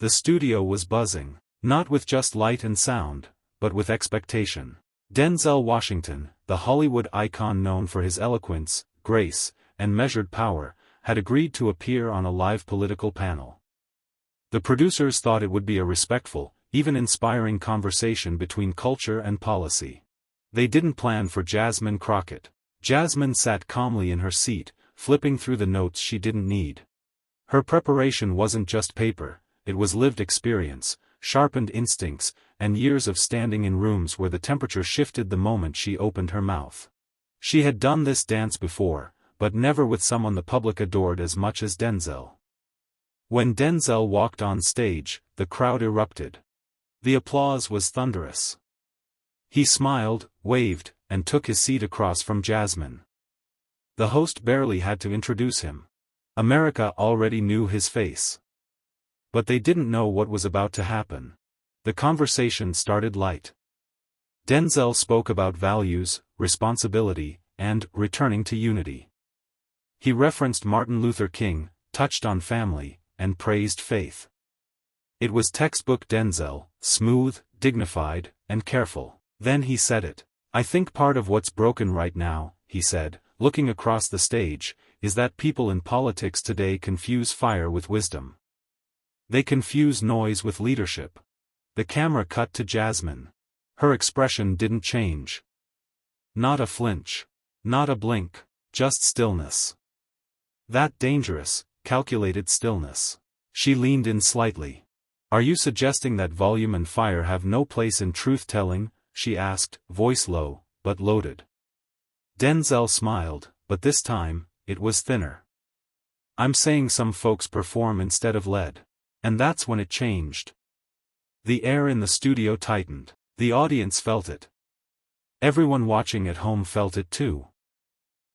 The studio was buzzing, not with just light and sound, but with expectation. Denzel Washington, the Hollywood icon known for his eloquence, grace, and measured power, had agreed to appear on a live political panel. The producers thought it would be a respectful, even inspiring conversation between culture and policy. They didn't plan for Jasmine Crockett. Jasmine sat calmly in her seat, flipping through the notes she didn't need. Her preparation wasn't just paper, it was lived experience, sharpened instincts, and years of standing in rooms where the temperature shifted the moment she opened her mouth. She had done this dance before, but never with someone the public adored as much as Denzel. When Denzel walked on stage, the crowd erupted. The applause was thunderous. He smiled, waved, and took his seat across from Jasmine. The host barely had to introduce him. America already knew his face. But they didn't know what was about to happen. The conversation started light. Denzel spoke about values, responsibility, and returning to unity. He referenced Martin Luther King, touched on family, and praised faith. It was textbook Denzel, smooth, dignified, and careful. Then he said it. I think part of what's broken right now, he said, looking across the stage, is that people in politics today confuse fire with wisdom. They confuse noise with leadership. The camera cut to Jasmine. Her expression didn't change. Not a flinch. Not a blink. Just stillness. That dangerous, calculated stillness. She leaned in slightly. Are you suggesting that volume and fire have no place in truth-telling? She asked, voice low, but loaded. Denzel smiled, but this time, it was thinner. I'm saying some folks perform instead of lead. And that's when it changed. The air in the studio tightened. The audience felt it. Everyone watching at home felt it too.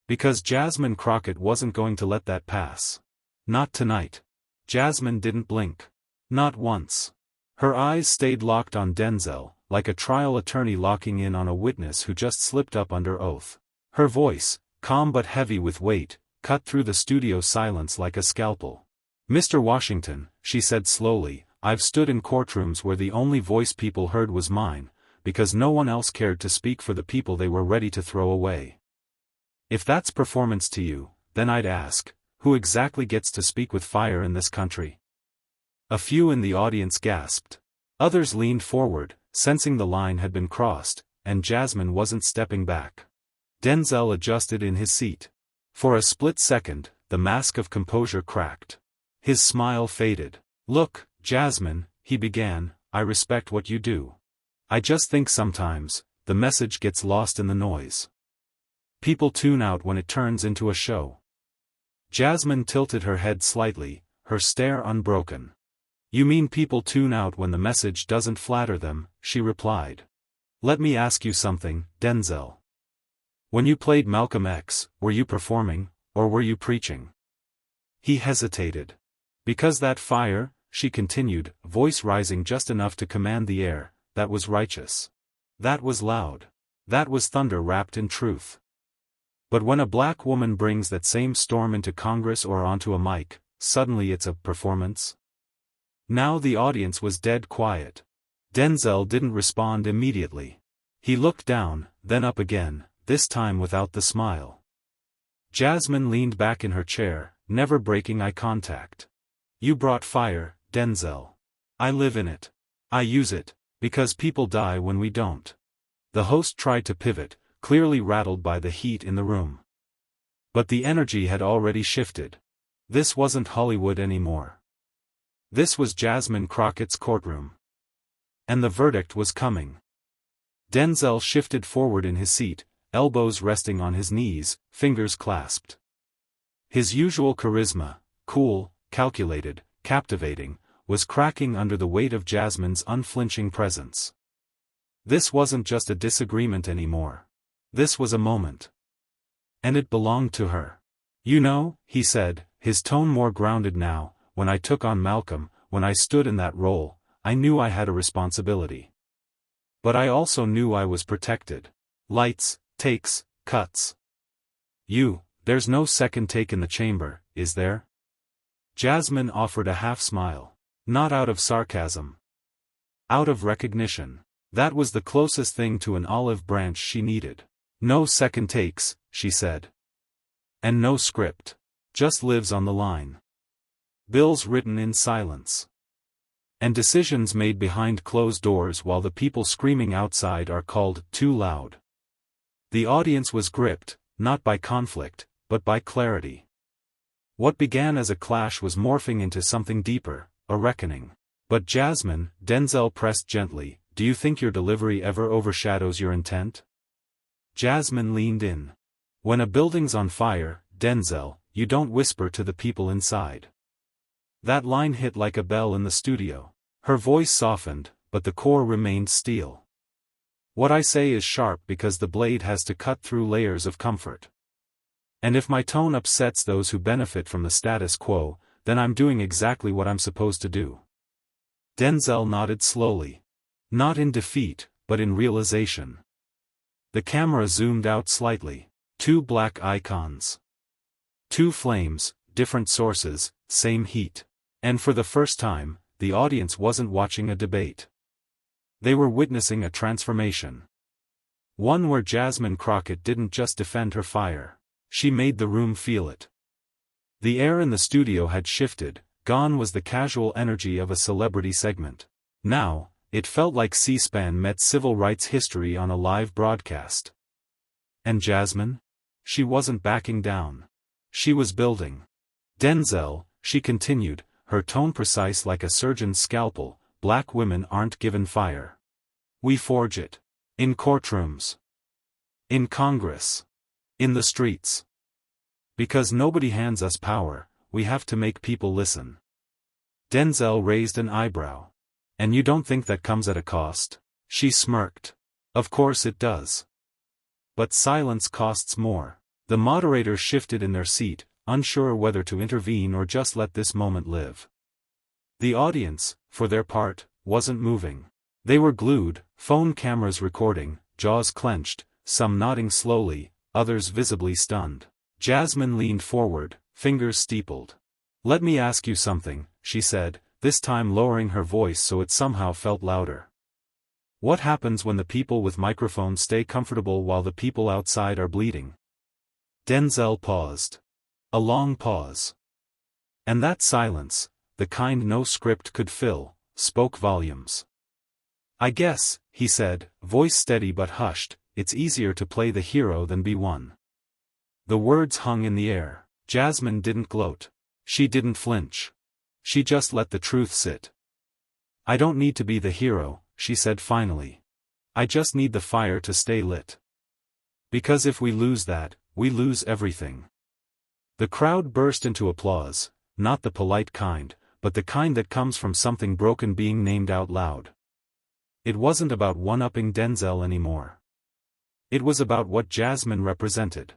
Because Jasmine Crockett wasn't going to let that pass. Not tonight. Jasmine didn't blink. Not once. Her eyes stayed locked on Denzel, like a trial attorney locking in on a witness who just slipped up under oath. Her voice, calm but heavy with weight, cut through the studio silence like a scalpel. Mr. Washington, she said slowly, I've stood in courtrooms where the only voice people heard was mine, because no one else cared to speak for the people they were ready to throw away. If that's performance to you, then I'd ask, who exactly gets to speak with fire in this country? A few in the audience gasped. Others leaned forward, sensing the line had been crossed, and Jasmine wasn't stepping back. Denzel adjusted in his seat. For a split second, the mask of composure cracked. His smile faded. Look, Jasmine, he began, I respect what you do. I just think sometimes, the message gets lost in the noise. People tune out when it turns into a show. Jasmine tilted her head slightly, her stare unbroken. You mean people tune out when the message doesn't flatter them, she replied. Let me ask you something, Denzel. When you played Malcolm X, were you performing, or were you preaching? He hesitated. Because that fire, she continued, voice rising just enough to command the air, that was righteous. That was loud. That was thunder wrapped in truth. But when a black woman brings that same storm into Congress or onto a mic, suddenly it's a performance? Now the audience was dead quiet. Denzel didn't respond immediately. He looked down, then up again, this time without the smile. Jasmine leaned back in her chair, never breaking eye contact. You brought fire, Denzel. I live in it. I use it, because people die when we don't. The host tried to pivot, clearly rattled by the heat in the room. But the energy had already shifted. This wasn't Hollywood anymore. This was Jasmine Crockett's courtroom. And the verdict was coming. Denzel shifted forward in his seat, elbows resting on his knees, fingers clasped. His usual charisma, cool, calculated, captivating, was cracking under the weight of Jasmine's unflinching presence. This wasn't just a disagreement anymore. This was a moment. And it belonged to her. You know, he said, his tone more grounded now, when I took on Malcolm, when I stood in that role, I knew I had a responsibility. But I also knew I was protected. Lights, takes, cuts. There's no second take in the chamber, is there? Jasmine offered a half smile. Not out of sarcasm. Out of recognition. That was the closest thing to an olive branch she needed. No second takes, she said. And no script. Just lives on the line. Bills written in silence. And decisions made behind closed doors while the people screaming outside are called too loud. The audience was gripped, not by conflict, but by clarity. What began as a clash was morphing into something deeper, a reckoning. But Jasmine, Denzel pressed gently, do you think your delivery ever overshadows your intent? Jasmine leaned in. When a building's on fire, Denzel, you don't whisper to the people inside. That line hit like a bell in the studio. Her voice softened, but the core remained steel. What I say is sharp because the blade has to cut through layers of comfort. And if my tone upsets those who benefit from the status quo, then I'm doing exactly what I'm supposed to do. Denzel nodded slowly. Not in defeat, but in realization. The camera zoomed out slightly. 2 black icons. 2 flames, different sources, same heat. And for the first time, the audience wasn't watching a debate. They were witnessing a transformation. One where Jasmine Crockett didn't just defend her fire. She made the room feel it. The air in the studio had shifted. Gone was the casual energy of a celebrity segment. Now, it felt like C-SPAN met civil rights history on a live broadcast. And Jasmine? She wasn't backing down. She was building. Denzel, she continued, her tone precise like a surgeon's scalpel, black women aren't given fire. We forge it. In courtrooms. In Congress. In the streets. Because nobody hands us power, we have to make people listen. Denzel raised an eyebrow. And you don't think that comes at a cost? She smirked. Of course it does. But silence costs more. The moderators shifted in their seat, unsure whether to intervene or just let this moment live. The audience, for their part, wasn't moving. They were glued, phone cameras recording, jaws clenched, some nodding slowly, others visibly stunned. Jasmine leaned forward, fingers steepled. Let me ask you something, she said, this time lowering her voice so it somehow felt louder. What happens when the people with microphones stay comfortable while the people outside are bleeding? Denzel paused. A long pause. And that silence, the kind no script could fill, spoke volumes. I guess, he said, voice steady but hushed, it's easier to play the hero than be one. The words hung in the air. Jasmine didn't gloat. She didn't flinch. She just let the truth sit. I don't need to be the hero, she said finally. I just need the fire to stay lit. Because if we lose that, we lose everything. The crowd burst into applause, not the polite kind, but the kind that comes from something broken being named out loud. It wasn't about one-upping Denzel anymore. It was about what Jasmine represented.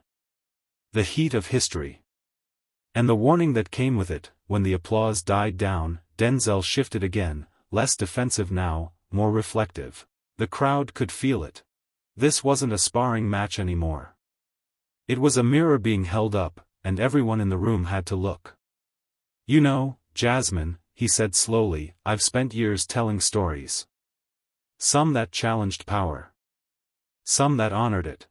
The heat of history. And the warning that came with it. When the applause died down, Denzel shifted again, less defensive now, more reflective. The crowd could feel it. This wasn't a sparring match anymore. It was a mirror being held up, and everyone in the room had to look. You know, Jasmine, he said slowly, I've spent years telling stories. Some that challenged power. Some that honored it.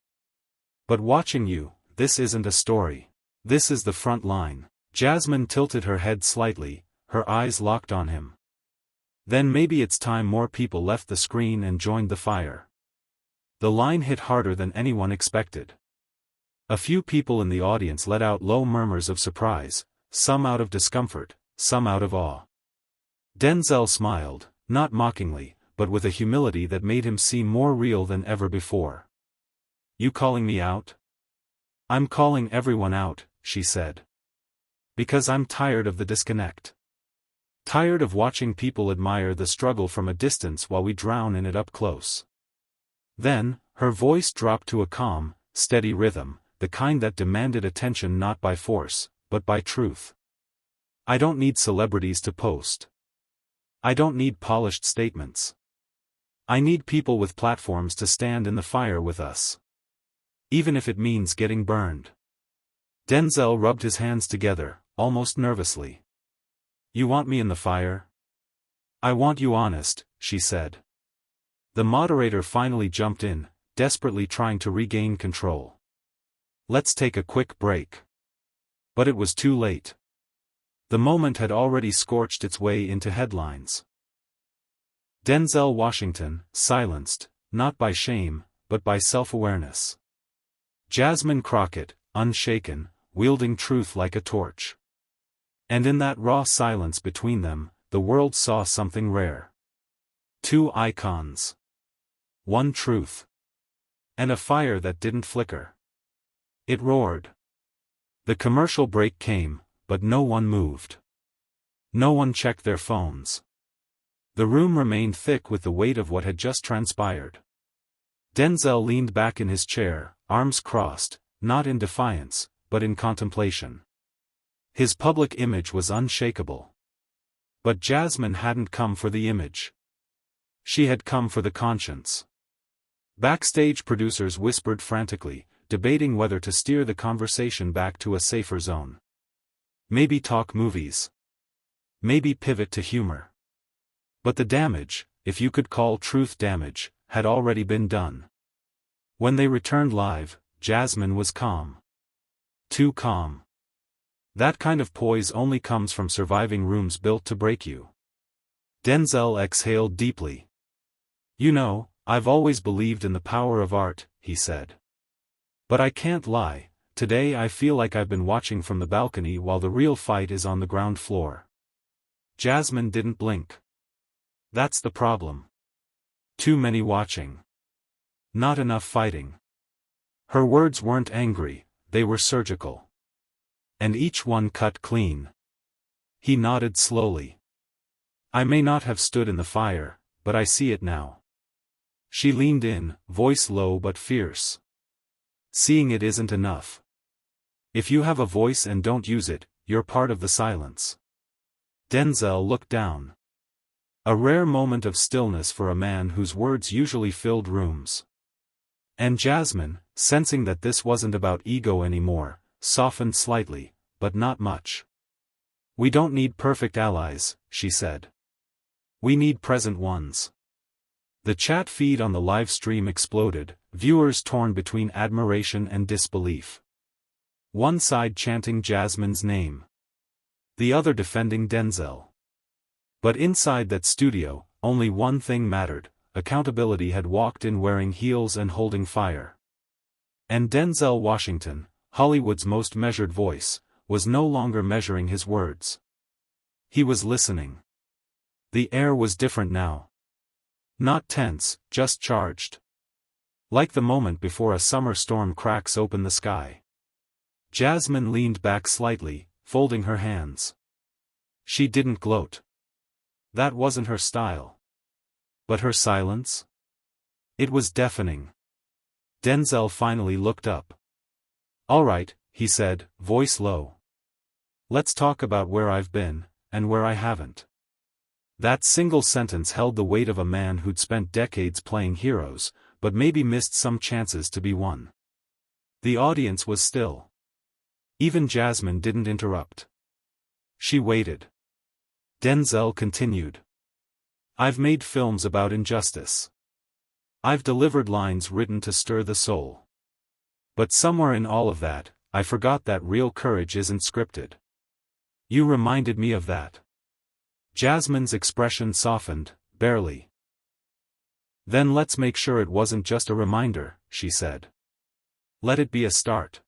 But watching you, this isn't a story. This is the front line. Jasmine tilted her head slightly, her eyes locked on him. Then maybe it's time more people left the screen and joined the fire. The line hit harder than anyone expected. A few people in the audience let out low murmurs of surprise, some out of discomfort, some out of awe. Denzel smiled, not mockingly, but with a humility that made him seem more real than ever before. You calling me out? I'm calling everyone out, she said. Because I'm tired of the disconnect. Tired of watching people admire the struggle from a distance while we drown in it up close. Then, her voice dropped to a calm, steady rhythm, the kind that demanded attention not by force, but by truth. I don't need celebrities to post. I don't need polished statements. I need people with platforms to stand in the fire with us. Even if it means getting burned. Denzel rubbed his hands together, almost nervously. You want me in the fire? I want you honest, she said. The moderator finally jumped in, desperately trying to regain control. Let's take a quick break. But it was too late. The moment had already scorched its way into headlines. Denzel Washington, silenced, not by shame, but by self-awareness. Jasmine Crockett, unshaken, wielding truth like a torch. And in that raw silence between them, the world saw something rare. Two icons. One truth. And a fire that didn't flicker. It roared. The commercial break came, but no one moved. No one checked their phones. The room remained thick with the weight of what had just transpired. Denzel leaned back in his chair, arms crossed, not in defiance, but in contemplation. His public image was unshakable. But Jasmine hadn't come for the image. She had come for the conscience. Backstage producers whispered frantically, debating whether to steer the conversation back to a safer zone. Maybe talk movies. Maybe pivot to humor. But the damage, if you could call truth damage, had already been done. When they returned live, Jasmine was calm. Too calm. That kind of poise only comes from surviving rooms built to break you. Denzel exhaled deeply. You know, I've always believed in the power of art, he said. But I can't lie, today I feel like I've been watching from the balcony while the real fight is on the ground floor. Jasmine didn't blink. That's the problem. Too many watching. Not enough fighting. Her words weren't angry, they were surgical. And each one cut clean. He nodded slowly. I may not have stood in the fire, but I see it now. She leaned in, voice low but fierce. Seeing it isn't enough. If you have a voice and don't use it, you're part of the silence. Denzel looked down. A rare moment of stillness for a man whose words usually filled rooms. And Jasmine, sensing that this wasn't about ego anymore, softened slightly, but not much. We don't need perfect allies, she said. We need present ones. The chat feed on the live stream exploded, viewers torn between admiration and disbelief. One side chanting Jasmine's name. The other defending Denzel. But inside that studio, only one thing mattered: accountability had walked in wearing heels and holding fire. And Denzel Washington, Hollywood's most measured voice, was no longer measuring his words. He was listening. The air was different now. Not tense, just charged. Like the moment before a summer storm cracks open the sky. Jasmine leaned back slightly, folding her hands. She didn't gloat. That wasn't her style. But her silence? It was deafening. Denzel finally looked up. All right, he said, voice low. Let's talk about where I've been, and where I haven't. That single sentence held the weight of a man who'd spent decades playing heroes, but maybe missed some chances to be one. The audience was still. Even Jasmine didn't interrupt. She waited. Denzel continued. I've made films about injustice. I've delivered lines written to stir the soul. But somewhere in all of that, I forgot that real courage isn't scripted. You reminded me of that. Jasmine's expression softened, barely. Then let's make sure it wasn't just a reminder, she said. Let it be a start.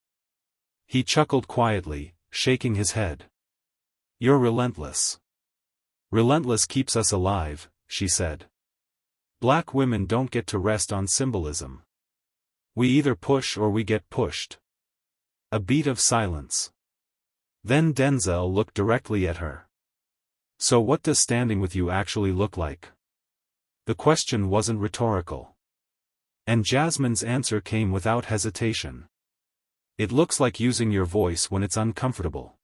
He chuckled quietly, shaking his head. You're relentless. Relentless keeps us alive, she said. Black women don't get to rest on symbolism. We either push or we get pushed. A beat of silence. Then Denzel looked directly at her. So what does standing with you actually look like? The question wasn't rhetorical. And Jasmine's answer came without hesitation. It looks like using your voice when it's uncomfortable.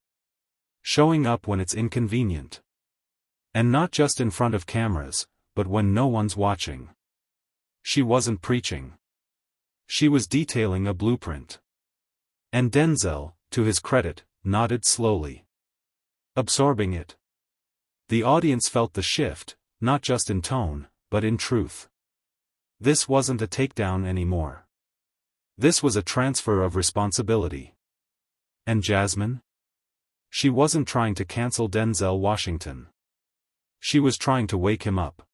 Showing up when it's inconvenient. And not just in front of cameras, but when no one's watching. She wasn't preaching. She was detailing a blueprint. And Denzel, to his credit, nodded slowly. Absorbing it. The audience felt the shift, not just in tone, but in truth. This wasn't a takedown anymore. This was a transfer of responsibility. And Jasmine? She wasn't trying to cancel Denzel Washington. She was trying to wake him up.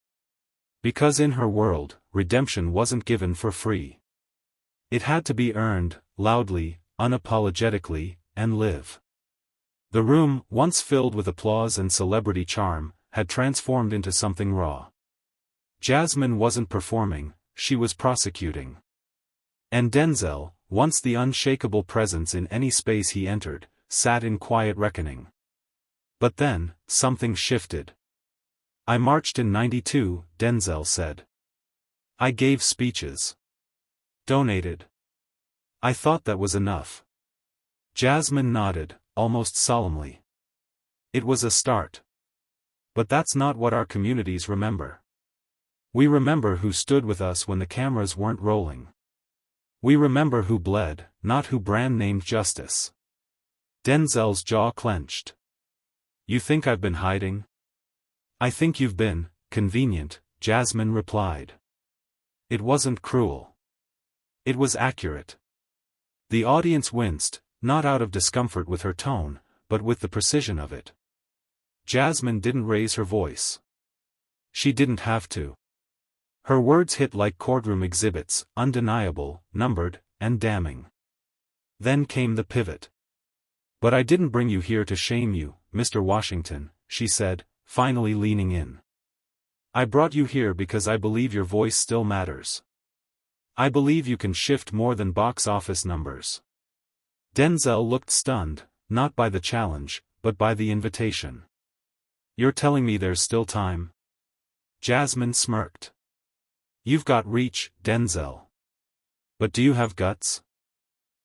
Because in her world, redemption wasn't given for free. It had to be earned, loudly, unapologetically, and live. The room, once filled with applause and celebrity charm, had transformed into something raw. Jasmine wasn't performing, she was prosecuting. And Denzel, once the unshakable presence in any space he entered, sat in quiet reckoning. But then, something shifted. I marched in '92, Denzel said. I gave speeches. Donated. I thought that was enough. Jasmine nodded, almost solemnly. It was a start. But that's not what our communities remember. We remember who stood with us when the cameras weren't rolling. We remember who bled, not who brand-named justice. Denzel's jaw clenched. You think I've been hiding? I think you've been convenient, Jasmine replied. It wasn't cruel. It was accurate. The audience winced, not out of discomfort with her tone, but with the precision of it. Jasmine didn't raise her voice. She didn't have to. Her words hit like courtroom exhibits, undeniable, numbered, and damning. Then came the pivot. But I didn't bring you here to shame you, Mr. Washington, she said, finally leaning in. I brought you here because I believe your voice still matters. I believe you can shift more than box office numbers. Denzel looked stunned, not by the challenge, but by the invitation. You're telling me there's still time? Jasmine smirked. You've got reach, Denzel. But do you have guts?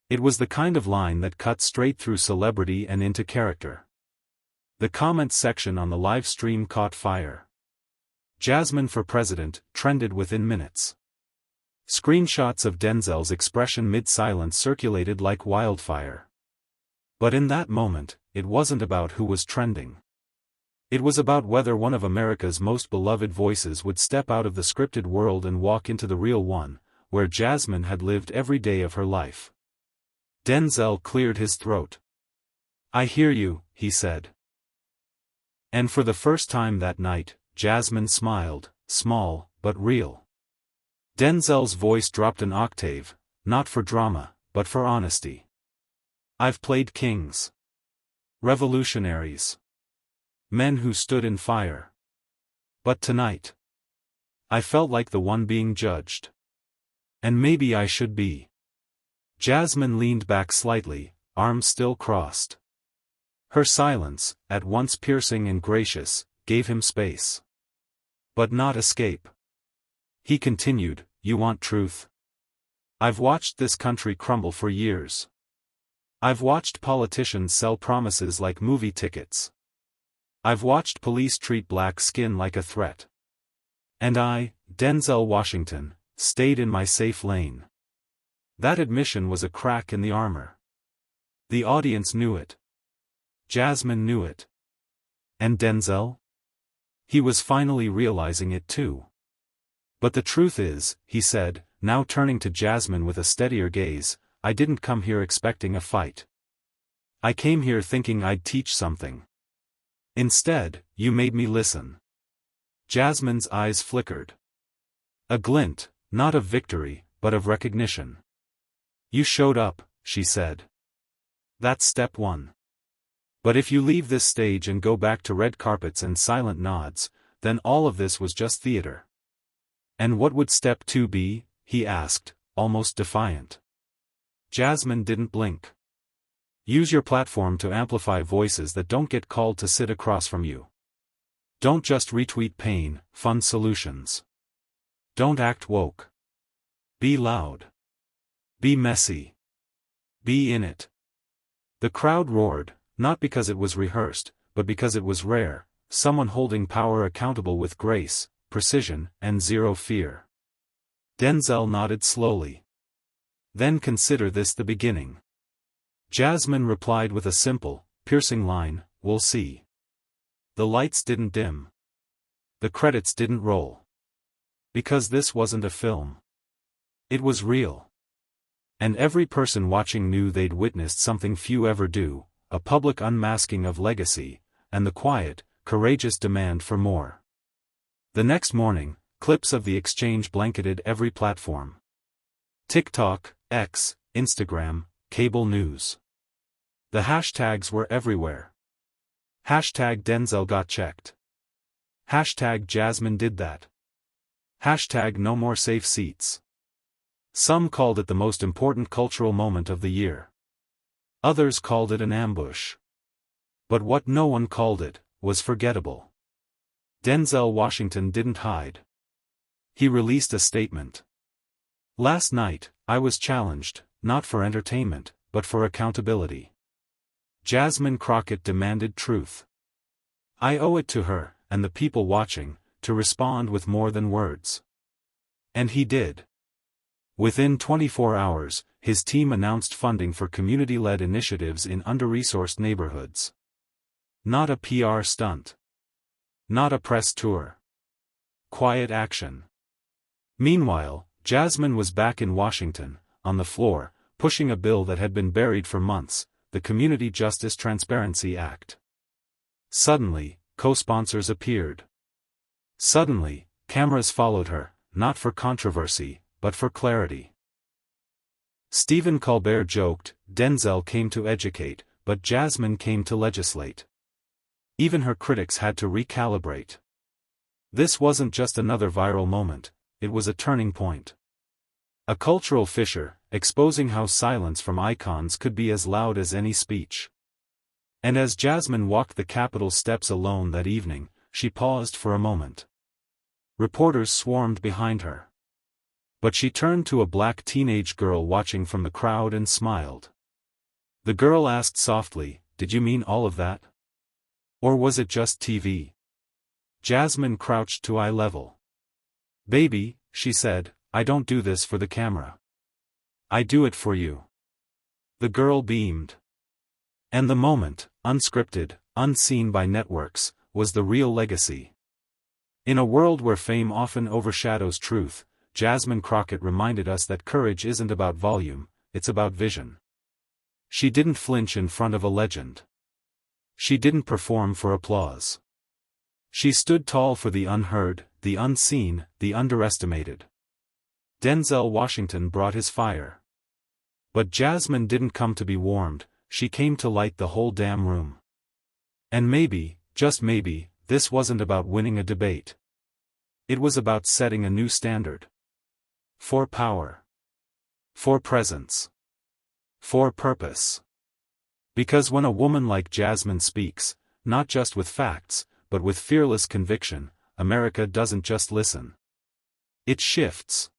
It was the kind of line that cut straight through celebrity and into character. The comments section on the live stream caught fire. Jasmine for president trended within minutes. Screenshots of Denzel's expression mid-silence circulated like wildfire. But in that moment, it wasn't about who was trending. It was about whether one of America's most beloved voices would step out of the scripted world and walk into the real one, where Jasmine had lived every day of her life. Denzel cleared his throat. I hear you, he said. And for the first time that night, Jasmine smiled, small, but real. Denzel's voice dropped an octave, not for drama, but for honesty. I've played kings. Revolutionaries. Men who stood in fire. But tonight, I felt like the one being judged. And maybe I should be. Jasmine leaned back slightly, arms still crossed. Her silence, at once piercing and gracious, gave him space. But not escape. He continued, you want truth? I've watched this country crumble for years. I've watched politicians sell promises like movie tickets. I've watched police treat black skin like a threat. And I, Denzel Washington, stayed in my safe lane. That admission was a crack in the armor. The audience knew it. Jasmine knew it. And Denzel? He was finally realizing it too. But the truth is, he said, now turning to Jasmine with a steadier gaze, I didn't come here expecting a fight. I came here thinking I'd teach something. Instead, you made me listen. Jasmine's eyes flickered. A glint, not of victory, but of recognition. You showed up, she said. That's step one. But if you leave this stage and go back to red carpets and silent nods, then all of this was just theater. And what would step two be? He asked, almost defiant. Jasmine didn't blink. Use your platform to amplify voices that don't get called to sit across from you. Don't just retweet pain, fund solutions. Don't act woke. Be loud. Be messy. Be in it. The crowd roared, not because it was rehearsed, but because it was rare, someone holding power accountable with grace, precision, and zero fear. Denzel nodded slowly. Then consider this the beginning. Jasmine replied with a simple, piercing line, we'll see. The lights didn't dim. The credits didn't roll. Because this wasn't a film. It was real. And every person watching knew they'd witnessed something few ever do, a public unmasking of legacy, and the quiet, courageous demand for more. The next morning, clips of the exchange blanketed every platform. TikTok, X, Instagram, cable news. The hashtags were everywhere. Hashtag Denzel got checked. Hashtag Jasmine did that. Hashtag no more safe seats. Some called it the most important cultural moment of the year. Others called it an ambush. But what no one called it, was forgettable. Denzel Washington didn't hide. He released a statement. Last night, I was challenged, not for entertainment, but for accountability. Jasmine Crockett demanded truth. I owe it to her, and the people watching, to respond with more than words. And he did. Within 24 hours, his team announced funding for community-led initiatives in under-resourced neighborhoods. Not a PR stunt. Not a press tour. Quiet action. Meanwhile, Jasmine was back in Washington, on the floor, pushing a bill that had been buried for months, the Community Justice Transparency Act. Suddenly, co-sponsors appeared. Suddenly, cameras followed her, not for controversy, but for clarity. Stephen Colbert joked, Denzel came to educate, but Jasmine came to legislate. Even her critics had to recalibrate. This wasn't just another viral moment, it was a turning point. A cultural fissure, exposing how silence from icons could be as loud as any speech. And as Jasmine walked the Capitol steps alone that evening, she paused for a moment. Reporters swarmed behind her. But she turned to a black teenage girl watching from the crowd and smiled. The girl asked softly, "Did you mean all of that? Or was it just TV?" Jasmine crouched to eye level. "Baby," she said, "I don't do this for the camera. I do it for you." The girl beamed. And the moment, unscripted, unseen by networks, was the real legacy. In a world where fame often overshadows truth, Jasmine Crockett reminded us that courage isn't about volume, it's about vision. She didn't flinch in front of a legend. She didn't perform for applause. She stood tall for the unheard, the unseen, the underestimated. Denzel Washington brought his fire. But Jasmine didn't come to be warmed, she came to light the whole damn room. And maybe, just maybe, this wasn't about winning a debate. It was about setting a new standard. For power. For presence. For purpose. Because when a woman like Jasmine speaks, not just with facts, but with fearless conviction, America doesn't just listen. It shifts.